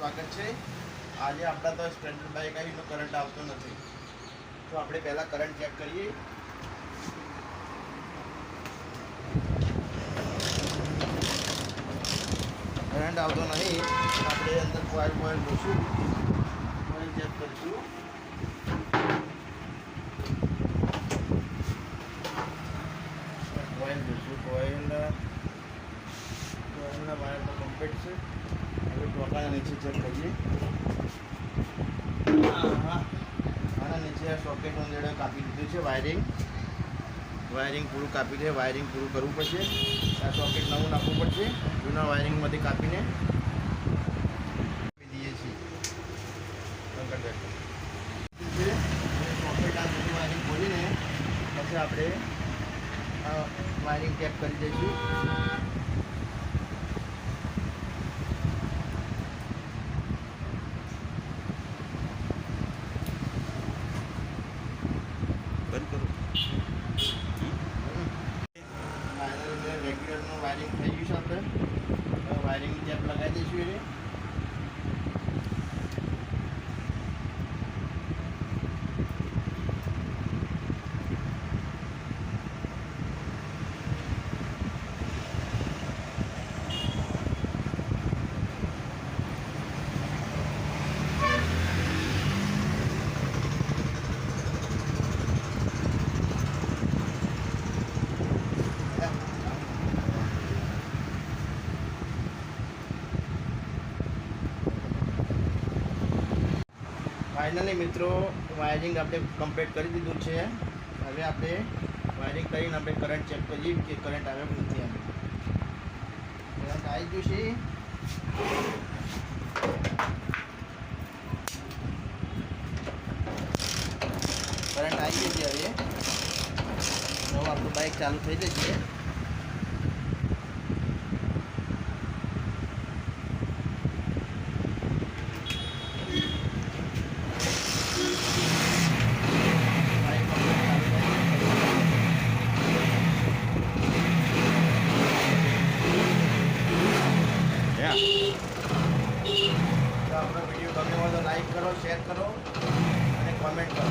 સ્વાગત છે। આજે આપણા તો સ્પ્લેન્ડર બાઇક આવીનો કરંટ આવતો નથી, તો આપણે પહેલાં કરંટ ચેક કરીએ। કરંટ આવતો નહીં, આપણે અંદર કોઇલ જોઈશું, કોઇલ ચેક કરીશું। કોઇલ જોઈશું, કોઇલના વાયર તો કમ્પ્લીટ છે। હવે ટોકાના નીચે ચેક કરીએ। આના નીચે આ સોકેટ જોડે કાપી દીધું છે વાયરિંગ પૂરું કાપી દે, વાયરિંગ પૂરું કરવું પડશે। આ સોકેટ નવું નાખવું પડશે, જૂના વાયરિંગમાંથી કાપીને દઈએ છીએ। સોકેટ આ જૂનું વાયરિંગ ખોલીને પછી આપણે આ વાયરિંગ ચેક કરી દઈશું। બંધ કરું, રેગ્યુલરનું વાયરિંગ થઈ ગયું છે। આપણે વાયરિંગ ટેપ લગાવી દઈશું એને। ફાઇનલી મિત્રો વાયરિંગ આપણે કમ્પ્લીટ કરી દીધું છે। હવે આપણે વાયરિંગ કરીને આપણે કરંટ ચેક કરીએ કે કરંટ આવે કે નથી આવે। કરંટ આવી ગયું છે, કરંટ આવી ગયું છે। હવે આપણું બાઇક ચાલુ થઈ જશે। તો આપણો વિડીયો ગમ્યો હોય તો લાઈક કરો, શેર કરો અને કોમેન્ટ કરો।